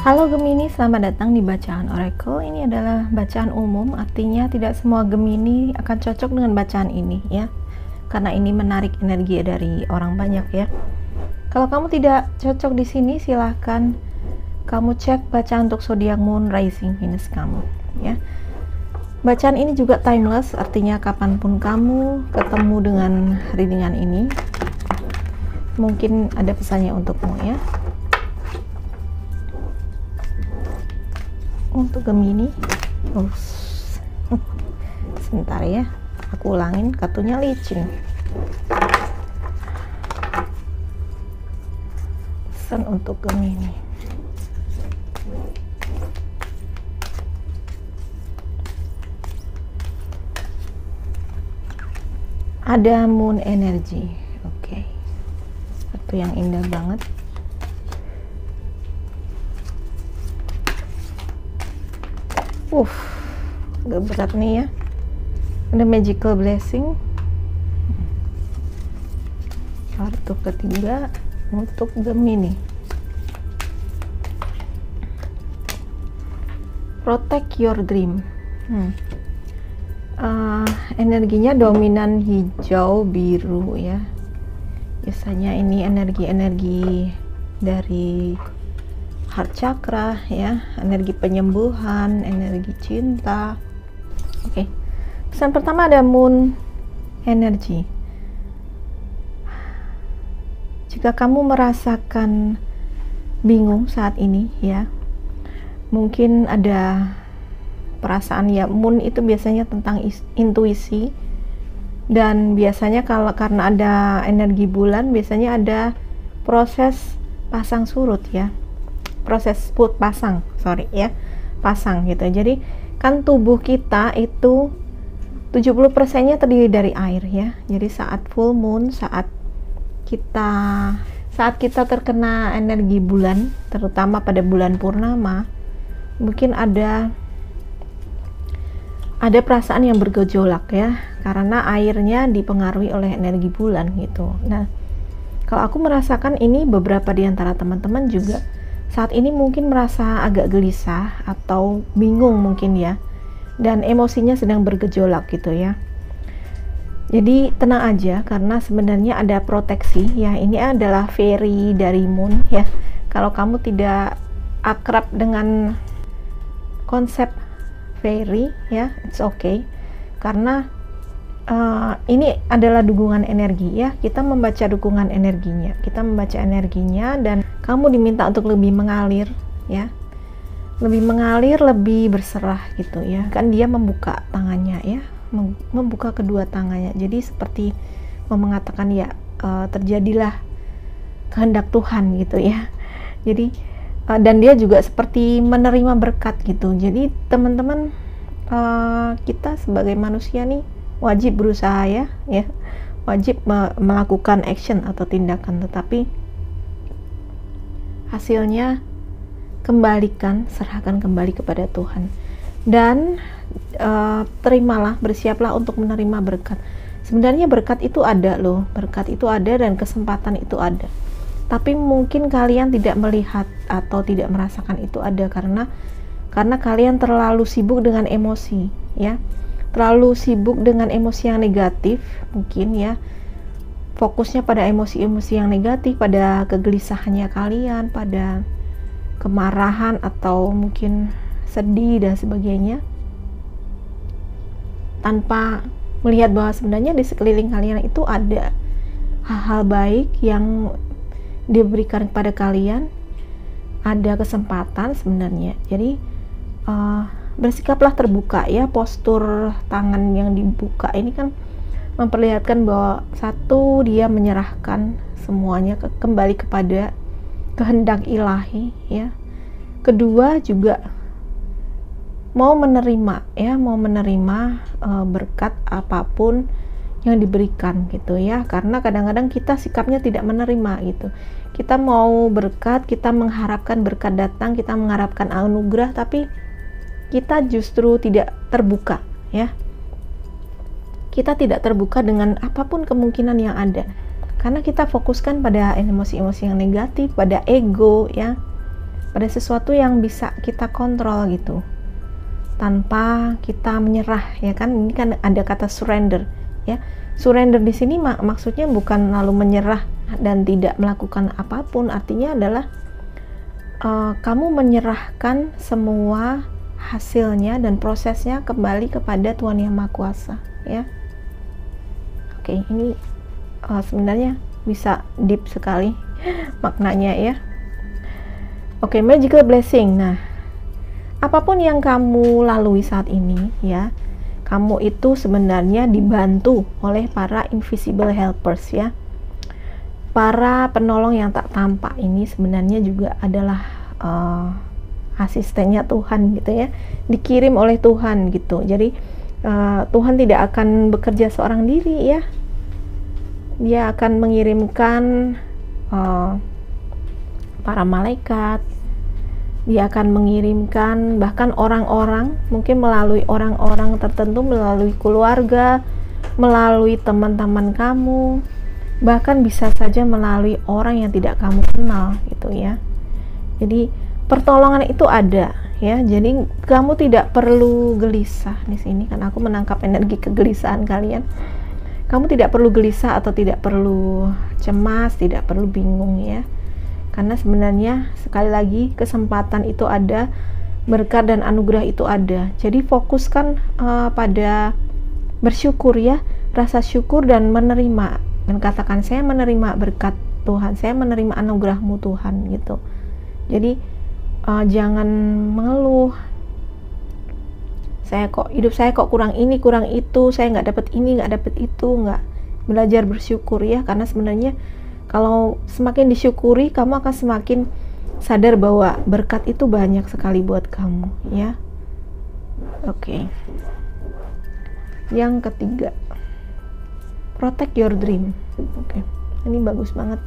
Halo Gemini, selamat datang di bacaan Oracle. Ini adalah bacaan umum, artinya tidak semua Gemini akan cocok dengan bacaan ini ya. Karena ini menarik energi dari orang banyak ya. Kalau kamu tidak cocok di sini, silahkan kamu cek bacaan untuk zodiak moon, rising, Venus kamu ya. Bacaan ini juga timeless, artinya kapanpun kamu ketemu dengan readingan ini, mungkin ada pesannya untukmu ya. Untuk Gemini, sebentar ya, aku ulangin, kartunya licin. Pesan untuk Gemini. Ada moon energy, oke. Kartu yang indah banget. Agak berat nih ya. Ada magical blessing. Kartu ketiga untuk Gemini. Protect your dream. Energinya dominan hijau biru ya. Biasanya ini energi-energi dari heart chakra ya, energi penyembuhan, energi cinta. Oke. Pesan pertama ada moon energy. Jika kamu merasakan bingung saat ini ya, mungkin ada perasaan ya, moon itu biasanya tentang intuisi, dan biasanya karena ada energi bulan, biasanya ada proses pasang surut ya, proses pasang gitu. Jadi kan tubuh kita itu 70%-nya terdiri dari air ya. Jadi saat full moon, saat kita terkena energi bulan, terutama pada bulan purnama, mungkin ada perasaan yang bergejolak ya, karena airnya dipengaruhi oleh energi bulan gitu. Nah, kalau aku merasakan ini, beberapa di antara teman-teman juga saat ini mungkin merasa agak gelisah atau bingung mungkin ya, dan emosinya sedang bergejolak gitu ya. Jadi tenang aja, karena sebenarnya ada proteksi ya. Ini adalah fairy dari moon ya. Kalau kamu tidak akrab dengan konsep fairy ya, it's okay, karena ini adalah dukungan energi ya. Kita membaca dukungan energinya, kita membaca energinya, dan kamu diminta untuk lebih mengalir ya, lebih mengalir, lebih berserah gitu ya. Kan dia membuka tangannya ya, membuka kedua tangannya, jadi seperti mengatakan ya, terjadilah kehendak Tuhan gitu ya. Jadi dan dia juga seperti menerima berkat gitu. Jadi teman-teman, kita sebagai manusia nih wajib berusaha ya, wajib melakukan action atau tindakan, tetapi hasilnya kembalikan, serahkan kembali kepada Tuhan, dan terimalah, bersiaplah untuk menerima berkat. Sebenarnya berkat itu ada loh, berkat itu ada dan kesempatan itu ada, tapi mungkin kalian tidak melihat atau tidak merasakan itu ada karena kalian terlalu sibuk dengan emosi ya, terlalu sibuk dengan emosi yang negatif mungkin ya, fokusnya pada emosi-emosi yang negatif, pada kegelisahannya kalian, pada kemarahan atau mungkin sedih dan sebagainya, tanpa melihat bahwa sebenarnya di sekeliling kalian itu ada hal-hal baik yang diberikan kepada kalian, ada kesempatan sebenarnya. Jadi bersikaplah terbuka ya. Postur tangan yang dibuka ini kan memperlihatkan bahwa satu, dia menyerahkan semuanya kembali kepada kehendak ilahi ya. Kedua, juga mau menerima ya, mau menerima berkat apapun yang diberikan gitu ya. Karena kadang-kadang kita sikapnya tidak menerima gitu. Kita mau berkat, kita mengharapkan berkat datang, kita mengharapkan anugerah, tapi kita justru tidak terbuka ya. Kita tidak terbuka dengan apapun kemungkinan yang ada. karena kita fokuskan pada emosi-emosi yang negatif, pada ego ya, pada sesuatu yang bisa kita kontrol gitu, tanpa kita menyerah, ya kan? Ini kan ada kata surrender, ya. Surrender di sini maksudnya bukan lalu menyerah dan tidak melakukan apapun, artinya adalah kamu menyerahkan semua hasilnya dan prosesnya kembali kepada Tuhan Yang Maha Kuasa, ya. Oke, ini sebenarnya bisa deep sekali maknanya, ya. Oke, magical blessing. Nah, apapun yang kamu lalui saat ini, ya, kamu itu sebenarnya dibantu oleh para invisible helpers, ya. Para penolong yang tak tampak ini sebenarnya juga adalah asistennya Tuhan gitu, ya, dikirim oleh Tuhan gitu. Jadi Tuhan tidak akan bekerja seorang diri, ya. Dia akan mengirimkan para malaikat, dia akan mengirimkan bahkan orang-orang, mungkin melalui orang-orang tertentu, melalui keluarga, melalui teman-teman kamu, bahkan bisa saja melalui orang yang tidak kamu kenal gitu, ya. Jadi pertolongan itu ada, ya. Jadi kamu tidak perlu gelisah di sini, kan aku menangkap energi kegelisahan kalian. Kamu tidak perlu gelisah atau tidak perlu cemas, tidak perlu bingung, ya. Karena sebenarnya sekali lagi kesempatan itu ada, berkat dan anugerah itu ada. Jadi fokuskan pada bersyukur, ya, rasa syukur dan menerima, dan katakan saya menerima berkat Tuhan, saya menerima anugerahmu Tuhan gitu. Jadi jangan mengeluh, hidup saya kok kurang ini kurang itu, saya nggak dapat ini nggak dapat itu, nggak. Belajar bersyukur, ya, karena sebenarnya kalau semakin disyukuri, kamu akan semakin sadar bahwa berkat itu banyak sekali buat kamu, ya. Oke. Yang ketiga, protect your dream. Oke. Ini bagus banget.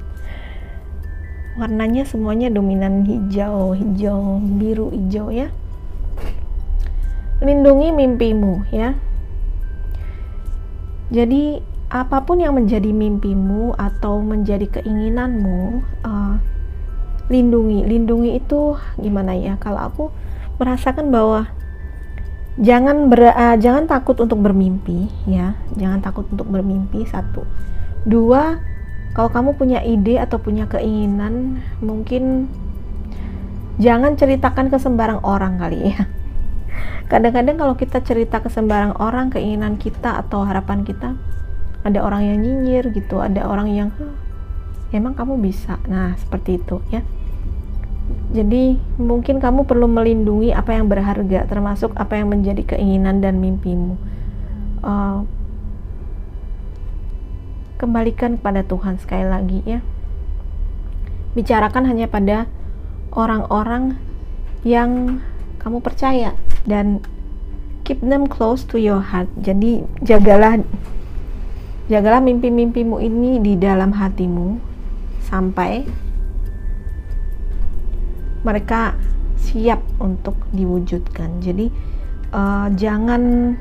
Warnanya semuanya dominan hijau, biru, hijau, ya. Lindungi mimpimu, ya. Jadi apapun yang menjadi mimpimu atau menjadi keinginanmu, lindungi itu gimana, ya? Kalau aku merasakan bahwa jangan takut untuk bermimpi, ya. Jangan takut untuk bermimpi, 1. 2, kalau kamu punya ide atau punya keinginan, mungkin jangan ceritakan ke sembarang orang kali, ya. Kadang-kadang kalau kita cerita ke sembarang orang keinginan kita atau harapan kita, ada orang yang nyinyir gitu, ada orang yang emang kamu bisa. Nah, seperti itu, ya. Jadi mungkin kamu perlu melindungi apa yang berharga, termasuk apa yang menjadi keinginan dan mimpimu. Kembalikan kepada Tuhan sekali lagi, ya. Bicarakan hanya pada orang-orang yang kamu percaya dan keep them close to your heart. Jadi jagalah mimpi-mimpimu ini di dalam hatimu sampai mereka siap untuk diwujudkan. Jadi jangan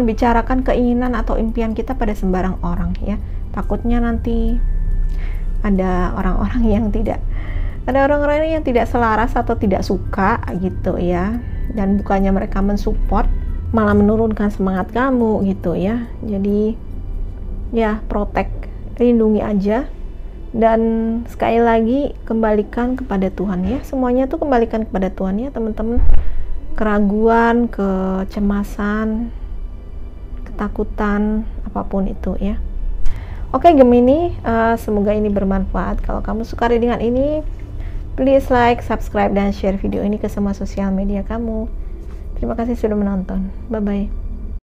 bicarakan keinginan atau impian kita pada sembarang orang, ya. Takutnya nanti ada orang-orang yang tidak selaras atau tidak suka gitu, ya. Dan bukannya mereka mensupport, malah menurunkan semangat kamu gitu, ya. Jadi ya, protect, lindungi aja, dan sekali lagi kembalikan kepada Tuhan, ya. Semuanya tuh kembalikan kepada Tuhan, ya, teman-teman. Keraguan, kecemasan, ketakutan, apapun itu, ya. Oke, Gemini, semoga ini bermanfaat. Kalau kamu suka readingan ini, please like, subscribe, dan share video ini ke semua sosial media kamu. Terima kasih sudah menonton. Bye-bye.